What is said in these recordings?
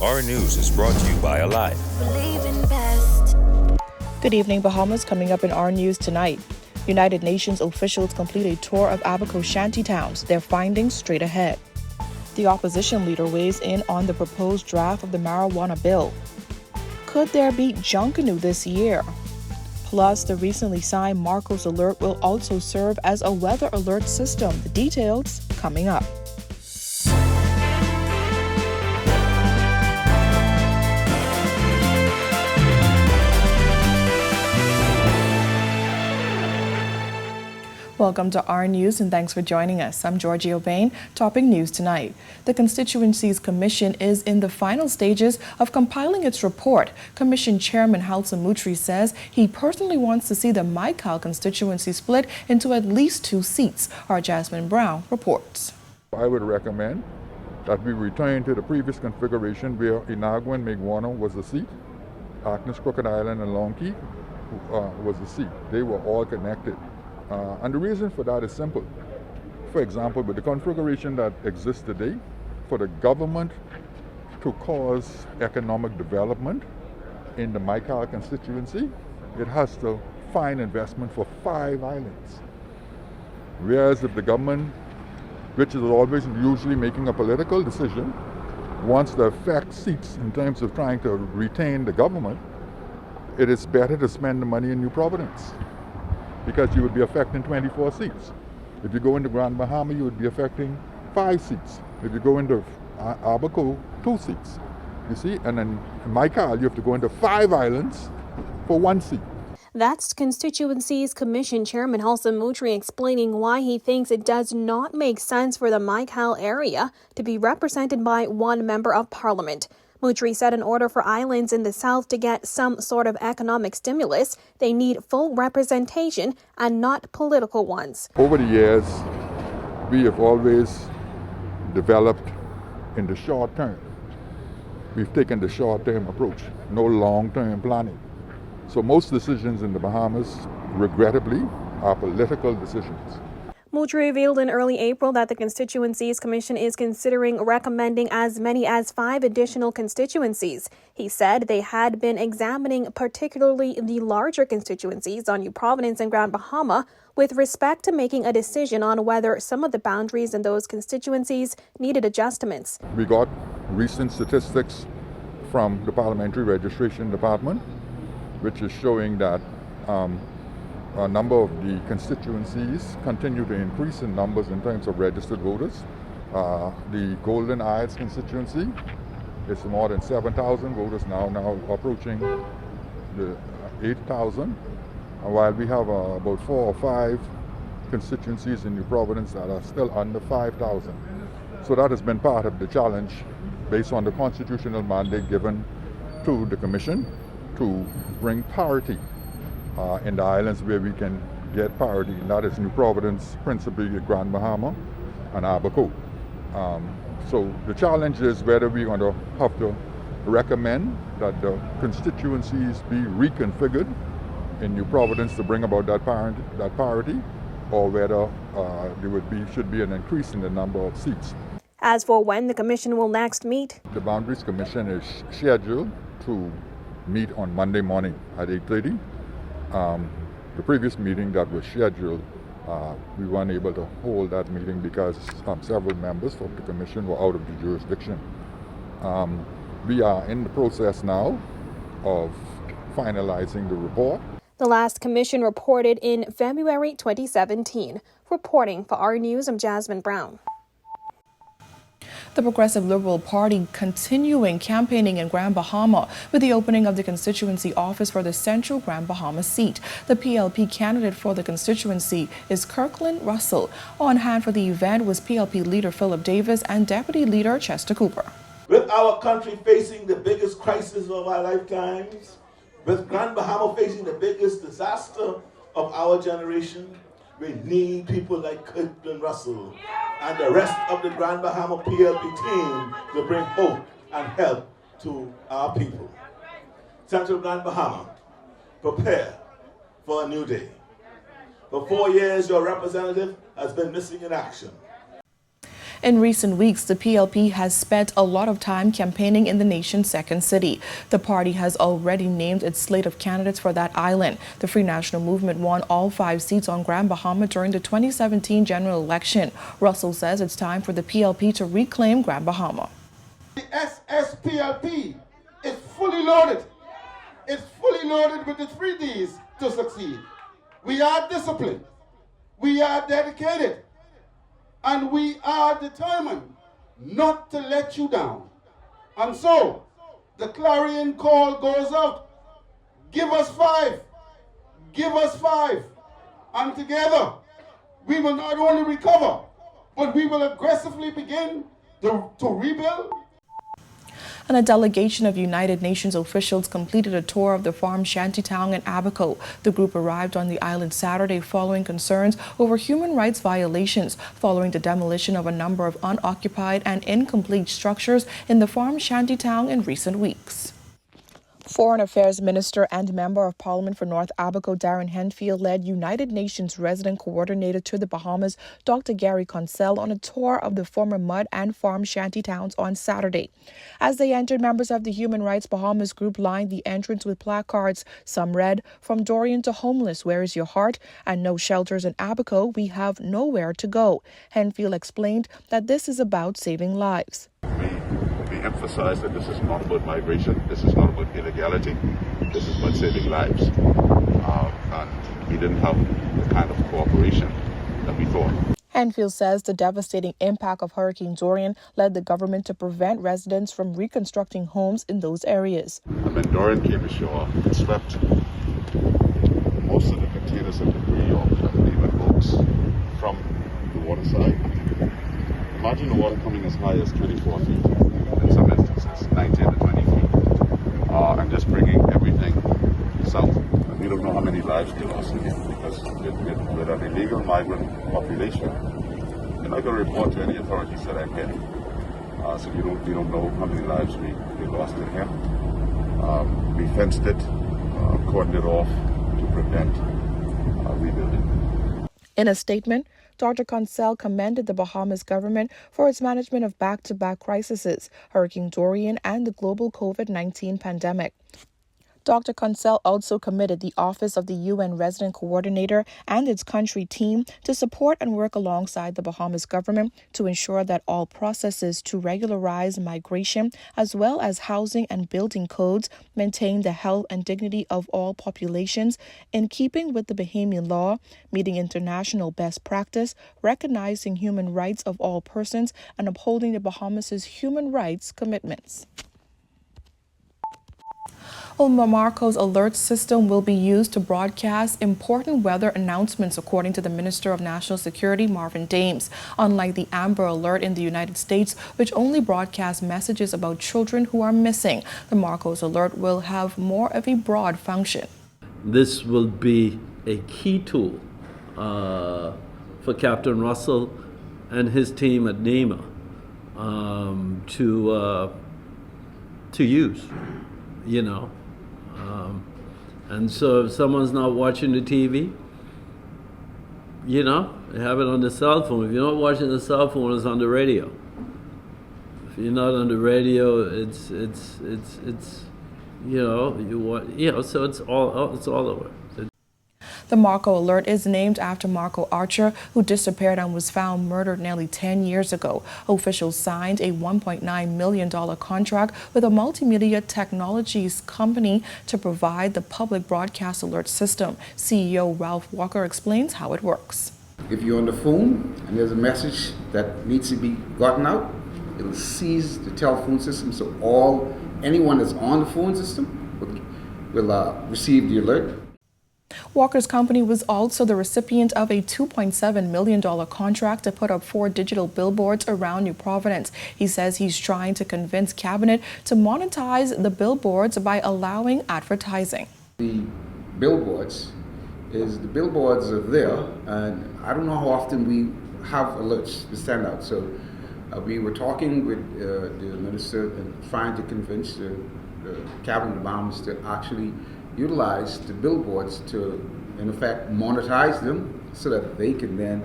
Our News is brought to you by Alive. Good evening, Bahamas. Coming up in our news tonight. United Nations officials complete a tour of Abaco shanty towns. Their findings straight ahead. The opposition leader weighs in on the proposed draft of the marijuana bill. Could there be Junkanoo this year? Plus, the recently signed Marcos Alert will also serve as a weather alert system. The details coming up. Welcome to our news and thanks for joining us. I'm Georgia Bain, topping news tonight. The Constituencies Commission is in the final stages of compiling its report. Commission Chairman Halsa Mutri says he personally wants to see the Maikal constituency split into at least 2 seats. Our Jasmine Brown reports. I would recommend that we return to the previous configuration where Inagua and Meguana was a seat, Agnes, Crooked Island and Long Key was a seat. They were all connected. And the reason for that is simple. For example, with the configuration that exists today, for the government to cause economic development in the Maikal constituency, it has to find investment for 5 islands. Whereas if the government, which is always usually making a political decision, wants to affect seats in terms of trying to retain the government, it is better to spend the money in New Providence, because you would be affecting 24 seats. If you go into Grand Bahama, you would be affecting 5 seats. If you go into Abaco, 2 seats. You see, and then in Maikal, you have to go into 5 islands for 1 seat. That's Constituencies Commission Chairman Halsa Mutri explaining why he thinks it does not make sense for the Maikal area to be represented by 1 member of parliament. Mutri said in order for islands in the south to get some sort of economic stimulus, they need full representation and not political ones. Over the years, we have always developed in the short term. We've taken the short-term approach, no long-term planning. So most decisions in the Bahamas, regrettably, are political decisions. Mutri revealed in early April that the Constituencies Commission is considering recommending as many as 5 additional constituencies. He said they had been examining particularly the larger constituencies on New Providence and Grand Bahama with respect to making a decision on whether some of the boundaries in those constituencies needed adjustments. We got recent statistics from the Parliamentary Registration Department, which is showing that a number of the constituencies continue to increase in numbers in terms of registered voters. The Golden Isles constituency is more than 7,000 voters now approaching the 8,000. While we have about 4 or 5 constituencies in New Providence that are still under 5,000. So that has been part of the challenge based on the constitutional mandate given to the Commission to bring parity in the islands where we can get parity, and that is New Providence, principally Grand Bahama and Abaco. So the challenge is whether we're going to have to recommend that the constituencies be reconfigured in New Providence to bring about that parity, or whether there should be an increase in the number of seats. As for when the Commission will next meet, the Boundaries Commission is scheduled to meet on Monday morning at 8:30. The previous meeting that was scheduled, we weren't able to hold that meeting because several members of the Commission were out of the jurisdiction. We are in the process now of finalizing the report. The last commission reported in February 2017. Reporting for our news, I'm Jasmine Brown. The Progressive Liberal Party continuing campaigning in Grand Bahama with the opening of the constituency office for the Central Grand Bahama seat. The PLP candidate for the constituency is Kirkland Russell. On hand for the event was PLP leader Philip Davis and Deputy Leader Chester Cooper. With our country facing the biggest crisis of our lifetimes, with Grand Bahama facing the biggest disaster of our generation, we need people like Kirkland Russell and the rest of the Grand Bahama PLP team to bring hope and help to our people. Central Grand Bahama, prepare for a new day. For 4 years, your representative has been missing in action. In recent weeks, the PLP has spent a lot of time campaigning in the nation's second city. The party has already named its slate of candidates for that island. The Free National Movement won all 5 seats on Grand Bahama during the 2017 general election. Russell says it's time for the PLP to reclaim Grand Bahama. The SSPLP is fully loaded. It's fully loaded with the 3 Ds to succeed. We are disciplined. We are dedicated. And we are determined not to let you down. And so, the clarion call goes out. Give us 5. Give us 5. And together, we will not only recover, but we will aggressively begin to rebuild. And a delegation of United Nations officials completed a tour of the farm shantytown in Abaco. The group arrived on the island Saturday following concerns over human rights violations following the demolition of a number of unoccupied and incomplete structures in the farm shantytown in recent weeks. Foreign Affairs Minister and Member of Parliament for North Abaco, Darren Henfield, led United Nations resident coordinator to the Bahamas, Dr. Gary Consell, on a tour of the former mud and farm shanty towns on Saturday. As they entered, members of the Human Rights Bahamas group lined the entrance with placards. Some read, "From Dorian to homeless, where is your heart?" and "No shelters in Abaco, we have nowhere to go." Henfield explained that this is about saving lives. We emphasize that this is not about migration, this is not about illegality, this is about saving lives. And we didn't have the kind of cooperation that we thought. Henfield says the devastating impact of Hurricane Dorian led the government to prevent residents from reconstructing homes in those areas. And when Dorian came ashore, it swept most of the containers and debris of even boats from the waterside. Imagine the water coming as high as 24 feet, in some instances 19 to 20 feet, and just bringing everything south. And we don't know how many lives they lost in it, because with an illegal migrant population, you're not going to report to any authorities that I'm here. So we don't know how many lives we lost in here. We fenced it, cordoned it off to prevent rebuilding. In a statement, Dr. Consell commended the Bahamas government for its management of back-to-back crises, Hurricane Dorian and the global COVID-19 pandemic. Dr. Consell also committed the Office of the UN Resident Coordinator and its country team to support and work alongside the Bahamas government to ensure that all processes to regularize migration, as well as housing and building codes, maintain the health and dignity of all populations in keeping with the Bahamian law, meeting international best practice, recognizing human rights of all persons, and upholding the Bahamas' human rights commitments. Marco's alert system will be used to broadcast important weather announcements, according to the Minister of National Security, Marvin Dames. Unlike the Amber Alert in the United States, which only broadcasts messages about children who are missing, the Marco's Alert will have more of a broad function. This will be a key tool for Captain Russell and his team at NEMA to use, you know. And so if someone's not watching the TV, you know, they have it on the cell phone. If you're not watching the cell phone, it's on the radio. If you're not on the radio, it's so it's all over. The Marco Alert is named after Marco Archer, who disappeared and was found murdered nearly 10 years ago. Officials signed a $1.9 million contract with a multimedia technologies company to provide the public broadcast alert system. CEO Ralph Walker explains how it works. If you're on the phone and there's a message that needs to be gotten out, it'll seize the telephone system, so anyone that's on the phone system will receive the alert. Walker's company was also the recipient of a $2.7 million contract to put up 4 digital billboards around New Providence. He says he's trying to convince Cabinet to monetize the billboards by allowing advertising. The billboards are there, and I don't know how often we have alerts to stand out. So we were talking with the minister and trying to convince the Cabinet of Bahamas to actually utilize the billboards to, in effect, monetize them so that they can then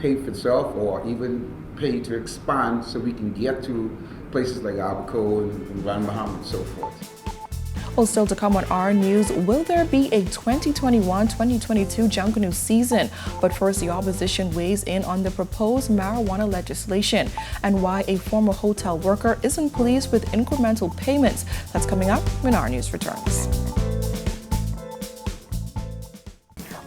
pay for itself or even pay to expand so we can get to places like Abaco and Grand Bahama and so forth. Well, still to come on our news, will there be a 2021-2022 Junkanoo season? But first, the opposition weighs in on the proposed marijuana legislation and why a former hotel worker isn't pleased with incremental payments. That's coming up when our news returns.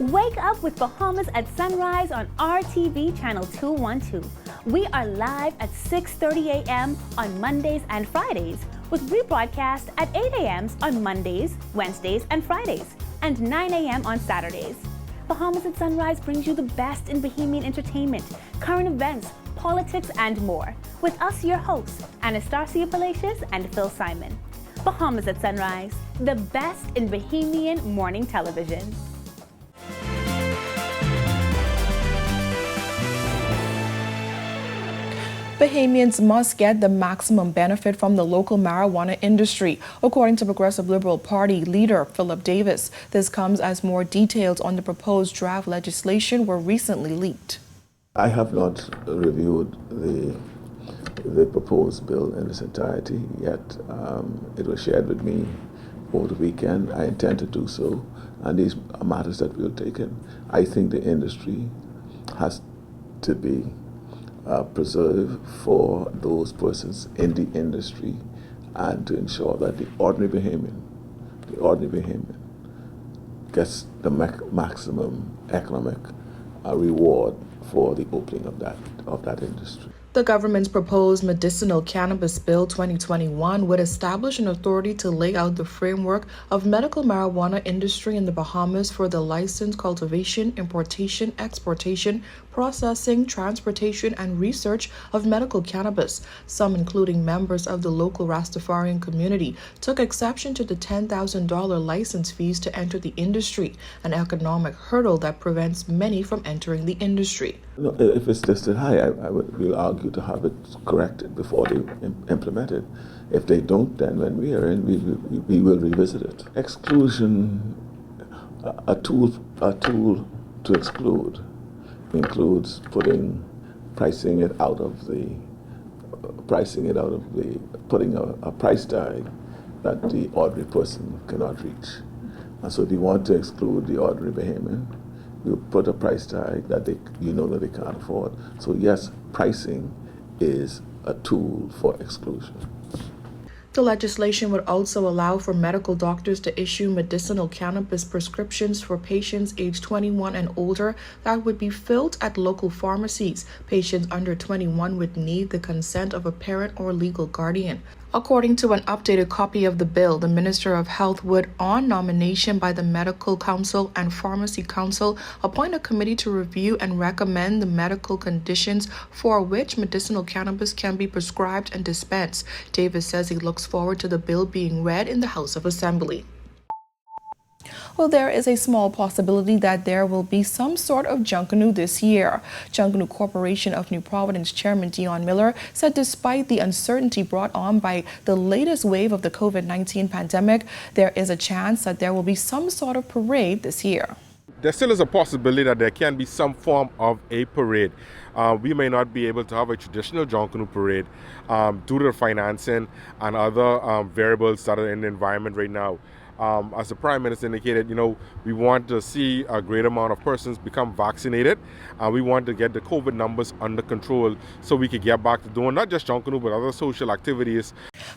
Wake up with Bahamas at sunrise on RTV channel 212. We are live at 6:30 a.m. on Mondays and Fridays, with rebroadcast at 8 a.m. on Mondays, Wednesdays, and Fridays, and 9 a.m. on Saturdays. Bahamas at Sunrise brings you the best in Bahamian entertainment, current events, politics, and more. With us, your hosts, Anastasia Palacios and Phil Simon. Bahamas at Sunrise, the best in Bahamian morning television. Bahamians must get the maximum benefit from the local marijuana industry, according to Progressive Liberal Party leader Philip Davis. This comes as more details on the proposed draft legislation were recently leaked. I have not reviewed the proposed bill in its entirety yet. It was shared with me over the weekend. I intend to do so, and these are matters that we'll take in. I think the industry has to be preserved for those persons in the industry, and to ensure that the ordinary Bahamian gets the maximum economic reward for the opening of that industry. The government's proposed Medicinal Cannabis Bill 2021 would establish an authority to lay out the framework of medical marijuana industry in the Bahamas for the licensed cultivation, importation, exportation, processing, transportation, and research of medical cannabis. Some, including members of the local Rastafarian community, took exception to the $10,000 license fees to enter the industry, an economic hurdle that prevents many from entering the industry. No, if it's listed high, we'll argue to have it corrected before they implement it. If they don't, then when we are in, we will revisit it. Exclusion, a tool to exclude, includes putting putting a price tag that the ordinary person cannot reach. And so if you want to exclude the ordinary Bahamian, you put a price tag that they can't afford. So yes, pricing is a tool for exclusion. The legislation would also allow for medical doctors to issue medicinal cannabis prescriptions for patients aged 21 and older that would be filled at local pharmacies. Patients under 21 would need the consent of a parent or legal guardian. According to an updated copy of the bill, the Minister of Health would, on nomination by the Medical Council and Pharmacy Council, appoint a committee to review and recommend the medical conditions for which medicinal cannabis can be prescribed and dispensed. Davis says he looks forward to the bill being read in the House of Assembly. Well, there is a small possibility that there will be some sort of Junkanoo this year. Junkanoo Corporation of New Providence Chairman Dion Miller said despite the uncertainty brought on by the latest wave of the COVID-19 pandemic, there is a chance that there will be some sort of parade this year. There still is a possibility that there can be some form of a parade. We may not be able to have a traditional Junkanoo parade due to the financing and other variables that are in the environment right now. As the Prime Minister indicated, we want to see a great amount of persons become vaccinated. We want to get the COVID numbers under control so we could get back to doing not just Junkanoo but other social activities.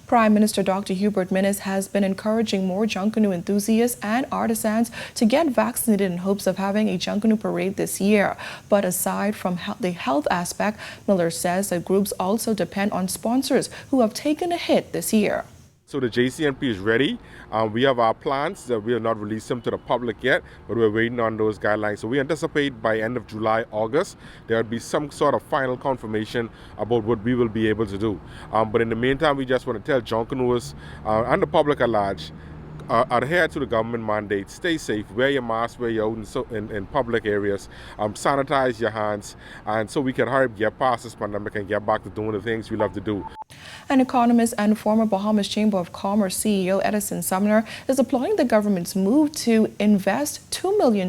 Prime Minister Dr. Hubert Minnis has been encouraging more Junkanoo enthusiasts and artisans to get vaccinated in hopes of having a Junkanoo parade this year. But aside from the health aspect, Miller says that groups also depend on sponsors who have taken a hit this year. So the JCNP is ready. We have our plans that we have not released them to the public yet, but we're waiting on those guidelines. So we anticipate by end of July, August, there will be some sort of final confirmation about what we will be able to do. But in the meantime, we just want to tell Junkanooers and the public at large, adhere to the government mandate, stay safe, wear your mask, wear your out in public areas, sanitize your hands, and so we can hurry up get past this pandemic and get back to doing the things we love to do. An economist and former Bahamas Chamber of Commerce CEO Edison Sumner is applauding the government's move to invest $2 million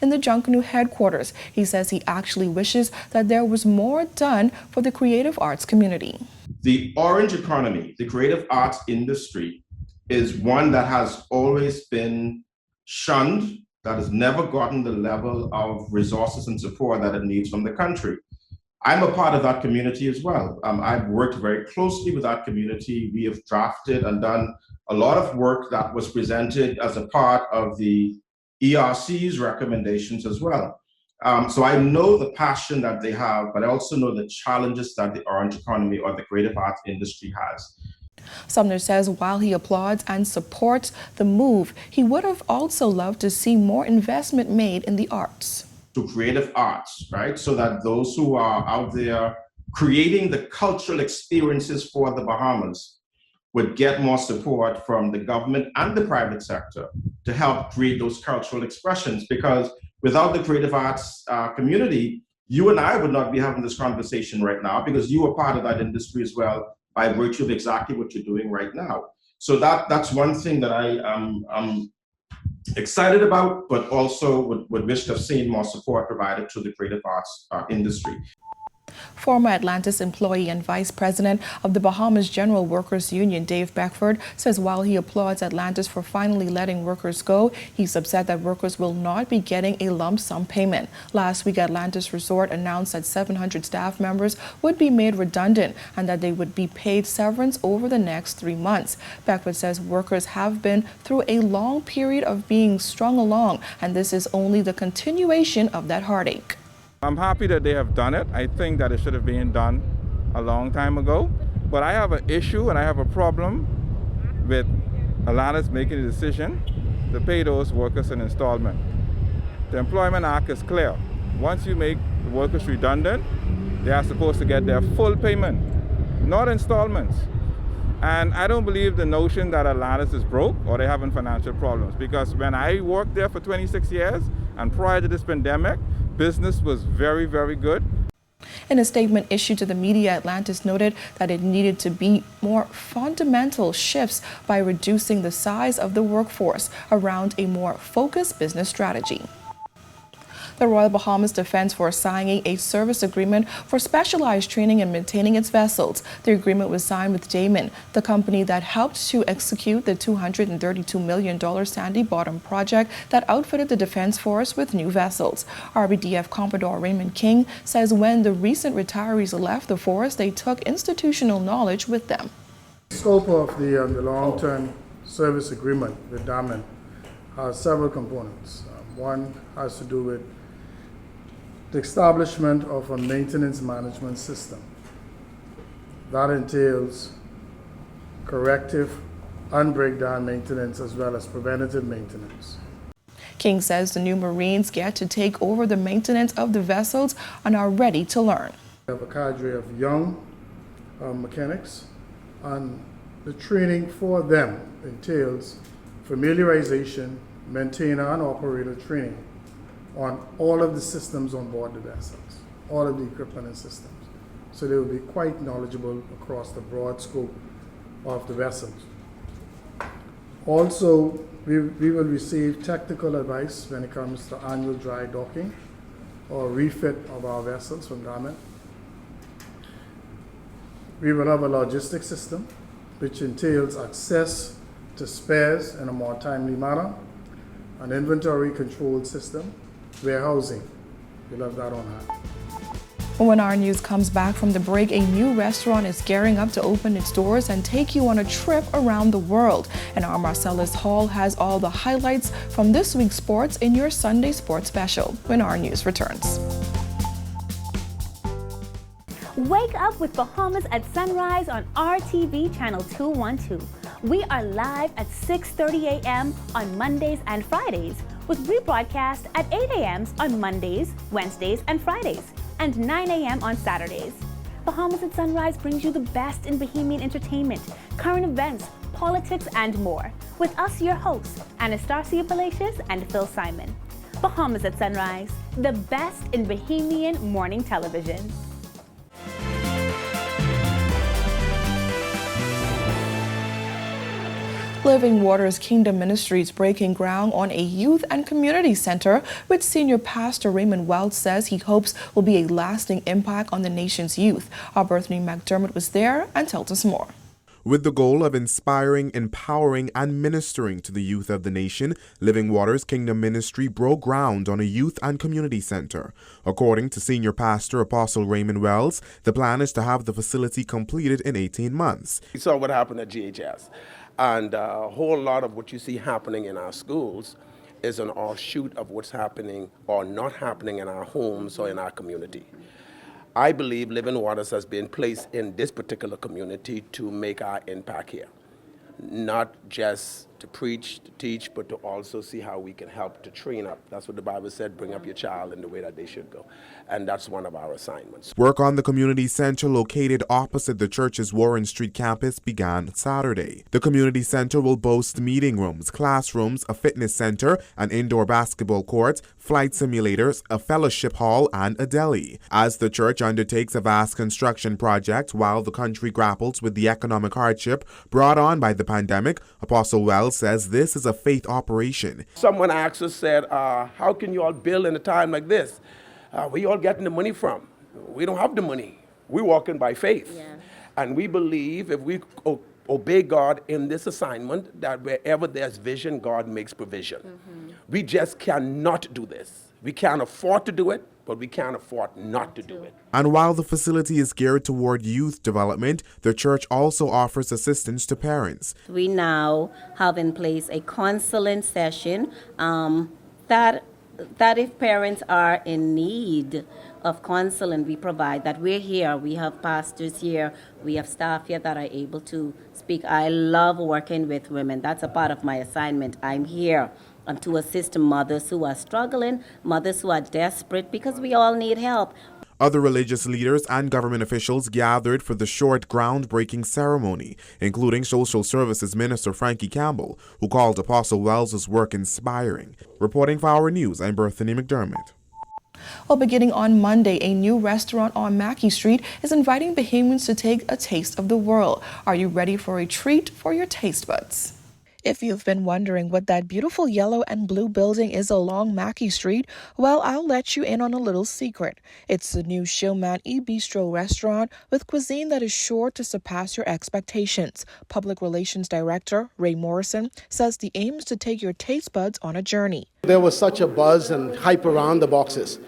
in the Junkanoo headquarters. He says he actually wishes that there was more done for the creative arts community. The orange economy, the creative arts industry, is one that has always been shunned, that has never gotten the level of resources and support that it needs from the country. I'm a part of that community as well. I've worked very closely with that community. We have drafted and done a lot of work that was presented as a part of the ERC's recommendations as well. So I know the passion that they have, but I also know the challenges that the orange economy or the creative arts industry has. Sumner says while he applauds and supports the move, he would have also loved to see more investment made in the arts. To creative arts, right? So that those who are out there creating the cultural experiences for the Bahamas would get more support from the government and the private sector to help create those cultural expressions. Because without the creative arts community, you and I would not be having this conversation right now, because you are part of that industry as well by virtue of exactly what you're doing right now. So that's one thing that I'm excited about, but also would wish to have seen more support provided to the creative arts industry. Former Atlantis employee and vice president of the Bahamas General Workers Union, Dave Beckford, says while he applauds Atlantis for finally letting workers go, he's upset that workers will not be getting a lump sum payment. Last week, Atlantis Resort announced that 700 staff members would be made redundant and that they would be paid severance over the next 3 months. Beckford says workers have been through a long period of being strung along, and this is only the continuation of that heartache. I'm happy that they have done it. I think that it should have been done a long time ago. But I have an issue and I have a problem with Atlantis making a decision to pay those workers an installment. The Employment Act is clear. Once you make the workers redundant, they are supposed to get their full payment, not installments. And I don't believe the notion that Atlantis is broke or they're having financial problems, because when I worked there for 26 years and prior to this pandemic, business was very, very good. In a statement issued to the media, Atlantis noted that it needed to be more fundamental shifts by reducing the size of the workforce around a more focused business strategy. The Royal Bahamas Defense Force signing a service agreement for specialized training and maintaining its vessels. The agreement was signed with Damon, the company that helped to execute the $232 million Sandy Bottom project that outfitted the Defense Force with new vessels. RBDF Commodore Raymond King says when the recent retirees left the force, they took institutional knowledge with them. The scope of the long-term service agreement with Damon has several components. One has to do with the establishment of a maintenance management system. That entails corrective and breakdown maintenance as well as preventative maintenance. King says the new Marines get to take over the maintenance of the vessels and are ready to learn. We have a cadre of young mechanics, and the training for them entails familiarization, maintainer and operator training on all of the systems on board the vessels, all of the equipment and systems. So they will be quite knowledgeable across the broad scope of the vessels. Also, we will receive technical advice when it comes to annual dry docking or refit of our vessels from Garment. We will have a logistics system which entails access to spares in a more timely manner, an inventory control system, warehousing. We'll have that on hand. When our news comes back from the break, a new restaurant is gearing up to open its doors and take you on a trip around the world. And our Marcellus Hall has all the highlights from this week's sports in your Sunday Sports Special when our news returns. Wake up with Bahamas at sunrise on RTV channel 212. We are live at 6:30 a.m. on Mondays and Fridays, with rebroadcast at 8 a.m. on Mondays, Wednesdays, and Fridays, and 9 a.m. on Saturdays. Bahamas at Sunrise brings you the best in Bahamian entertainment, current events, politics, and more. With us, your hosts, Anastasia Palacios and Phil Simon. Bahamas at Sunrise, the best in Bahamian morning television. Living Waters Kingdom Ministries breaking ground on a youth and community center, which Senior Pastor Raymond Wells says he hopes will be a lasting impact on the nation's youth. Our Bethany McDermott was there and tells us more. With the goal of inspiring, empowering, and ministering to the youth of the nation, Living Waters Kingdom Ministry broke ground on a youth and community center. According to Senior Pastor Apostle Raymond Wells, the plan is to have the facility completed in 18 months. We saw what happened at GHS, and a whole lot of what you see happening in our schools is an offshoot of what's happening or not happening in our homes or in our community. I believe Living Waters has been placed in this particular community to make our impact here. Not just to preach, to teach, but to also see how we can help to train up. That's what the Bible said, bring up your child in the way that they should go. And that's one of our assignments. Work on the community center located opposite the church's Warren Street campus began Saturday. The community center will boast meeting rooms, classrooms, a fitness center, an indoor basketball court, flight simulators, a fellowship hall, and a deli. As the church undertakes a vast construction project while the country grapples with the economic hardship brought on by the pandemic, Apostle Wells says this is a faith operation. Someone asked us, said, how can you all build in a time like this? Where you all getting the money from? We don't have the money. We're walking by faith. Yeah. And we believe if we obey God in this assignment, that wherever there's vision, God makes provision. Mm-hmm. We just cannot do this. We can't afford to do it, but we can't afford not to do it. And while the facility is geared toward youth development, the church also offers assistance to parents. We now have in place a counseling session that if parents are in need of counseling, we provide that. We're here. We have pastors here. We have staff here that are able to speak. I love working with women. That's a part of my assignment. I'm here to assist mothers who are struggling, mothers who are desperate, because we all need help. Other religious leaders and government officials gathered for the short groundbreaking ceremony, including Social Services Minister Frankie Campbell, who called Apostle Wells' work inspiring. Reporting for Our News, I'm Bethany McDermott. Well, beginning on Monday, a new restaurant on Mackey Street is inviting Bahamians to take a taste of the world. Are you ready for a treat for your taste buds? If you've been wondering what that beautiful yellow and blue building is along Mackey Street, well, I'll let you in on a little secret. It's the new Showman Bistro restaurant with cuisine that is sure to surpass your expectations. Public Relations Director Ray Morrison says the aim is to take your taste buds on a journey. There was such a buzz and hype around the boxes.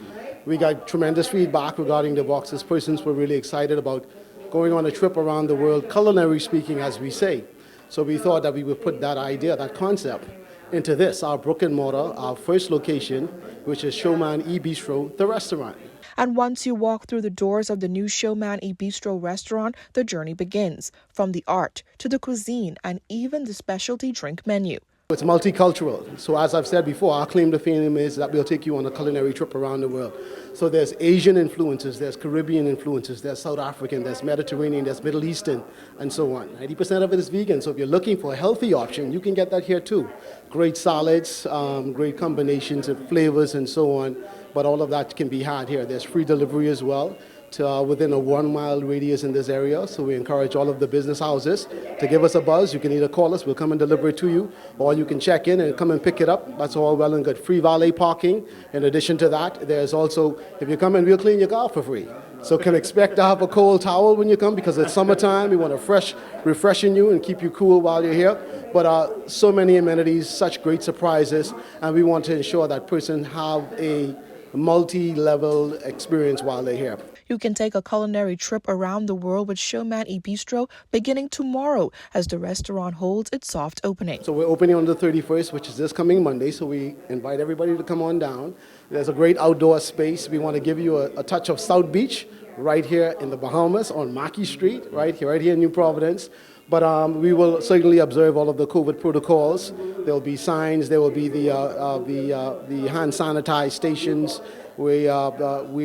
We got tremendous feedback regarding the boxes. Persons were really excited about going on a trip around the world, culinary speaking, as we say. So we thought that we would put that idea, that concept, into this, our brick and mortar, our first location, which is Showman Bistro, the restaurant. And once you walk through the doors of the new Showman Bistro restaurant, the journey begins, from the art to the cuisine and even the specialty drink menu. It's multicultural. So as I've said before, our claim to fame is that we'll take you on a culinary trip around the world. So there's Asian influences, there's Caribbean influences, there's South African, there's Mediterranean, there's Middle Eastern, and so on. 90% of it is vegan, so if you're looking for a healthy option, you can get that here too. Great salads, great combinations of flavors and so on, but all of that can be had here. There's free delivery as well to within a 1 mile radius in this area, so we encourage all of the business houses to give us a buzz. You can either call us, we'll come and deliver it to you, or you can check in and come and pick it up. That's all well and good. Free valet parking. In addition to that, there's also, if you come in, we'll clean your car for free. So can expect to have a cold towel when you come, because it's summertime. We want to refreshing you and keep you cool while you're here. But so many amenities, such great surprises, and we want to ensure that person have a multi-level experience while they're here. You can take a culinary trip around the world with Showman Bistro beginning tomorrow as the restaurant holds its soft opening. So we're opening on the 31st, which is this coming Monday, so we invite everybody to come on down. There's a great outdoor space. We want to give you a touch of South Beach right here in the Bahamas on Mackey Street, right here in New Providence. But we will certainly observe all of the COVID protocols. There will be signs, there will be the hand sanitized stations. We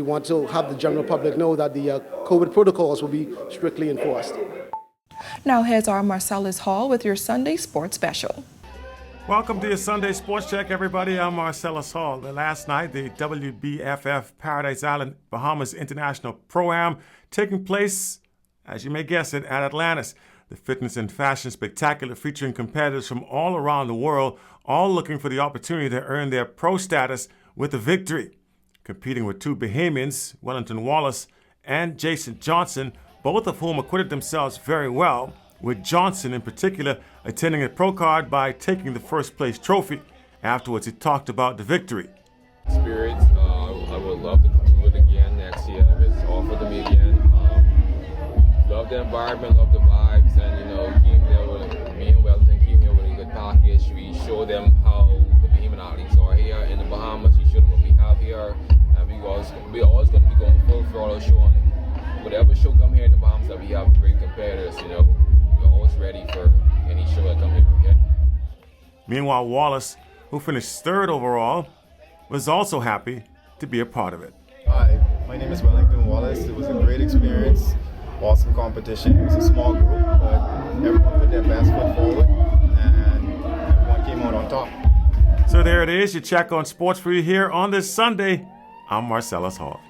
want to have the general public know that the COVID protocols will be strictly enforced. Now here's our Marcellus Hall with your Sunday Sports Special. Welcome to your Sunday Sports Check, everybody. I'm Marcellus Hall. Last night, the WBFF Paradise Island Bahamas International Pro-Am taking place, as you may guess it, at Atlantis. the fitness and fashion spectacular featuring competitors from all around the world, all looking for the opportunity to earn their pro status with a victory. Competing with two Bahamians, Wellington Wallace and Jason Johnson, both of whom acquitted themselves very well, with Johnson in particular attending a pro card by taking the first place trophy. Afterwards, he talked about the victory. Spirits, I would love to do it again next year if it's offered to me again. Love the environment, love the vibes, and keep there with me and Wellington, keep here with a good package. We show them how the Bahamian athletes are here in the Bahamas. We show them what we have here, and we're always going to be going full throttle showing whatever show come here in the Bahamas that we have great competitors. We're always ready for any show that come here. Okay. Meanwhile, Wallace, who finished third overall, was also happy to be a part of it. Hi, my name is Wellington Wallace. It was a great experience. Awesome competition. It was a small group, but everyone put their best foot forward, and everyone came out on top. So there it is, your check on sports for you here on this Sunday. I'm Marcellus Hall.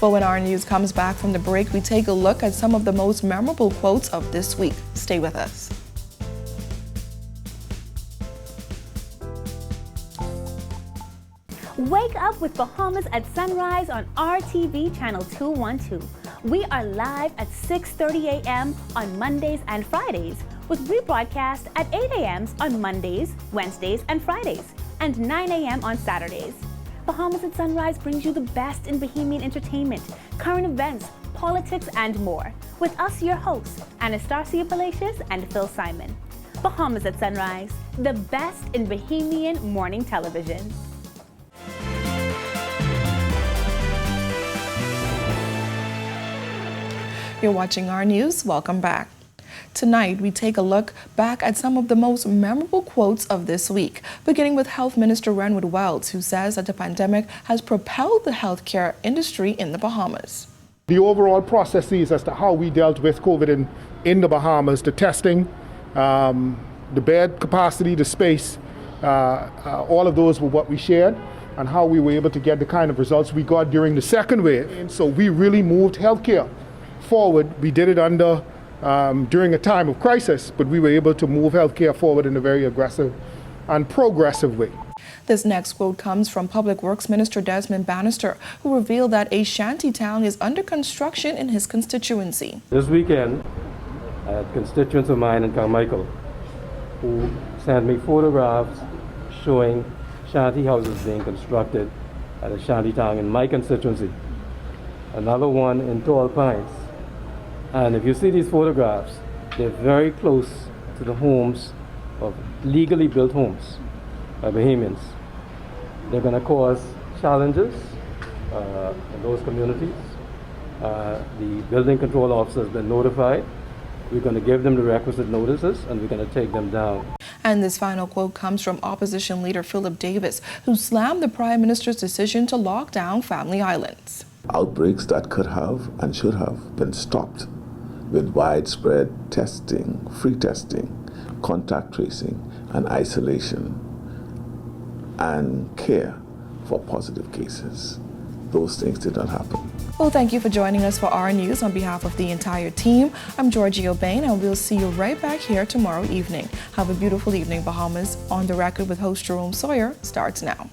Well, when our news comes back from the break, we take a look at some of the most memorable quotes of this week. Stay with us. Wake up with Bahamas at sunrise on RTV channel 212. We are live at 6:30 a.m. on Mondays and Fridays, with rebroadcast at 8 a.m. on Mondays, Wednesdays, and Fridays, and 9 a.m. on Saturdays. Bahamas at Sunrise brings you the best in Bahamian entertainment, current events, politics, and more. With us, your hosts, Anastasia Palacios and Phil Simon. Bahamas at Sunrise, the best in Bahamian morning television. You're watching our news. Welcome back. Tonight, we take a look back at some of the most memorable quotes of this week, beginning with Health Minister Renwood Wells, who says that the pandemic has propelled the healthcare industry in the Bahamas. The overall processes as to how we dealt with COVID in the Bahamas, the testing, the bed capacity, the space, all of those were what we shared, and how we were able to get the kind of results we got during the second wave. And so we really moved healthcare forward. We did it during a time of crisis, but we were able to move healthcare forward in a very aggressive and progressive way. This next quote comes from Public Works Minister Desmond Bannister, who revealed that a shanty town is under construction in his constituency. This weekend, I had constituents of mine in Carmichael who sent me photographs showing shanty houses being constructed at a shanty town in my constituency. Another one in Tall Pines. And if you see these photographs, they're very close to the homes of legally built homes by Bahamians. They're going to cause challenges in those communities. The building control officer has been notified. We're going to give them the requisite notices, and we're going to take them down. And this final quote comes from opposition leader Philip Davis, who slammed the Prime Minister's decision to lock down family islands. Outbreaks that could have and should have been stopped with widespread testing, free testing, contact tracing, and isolation, and care for positive cases. Those things did not happen. Well, thank you for joining us for our news. On behalf of the entire team, I'm Georgie O'Bain, and we'll see you right back here tomorrow evening. Have a beautiful evening, Bahamas. On the Record with host Jerome Sawyer starts now.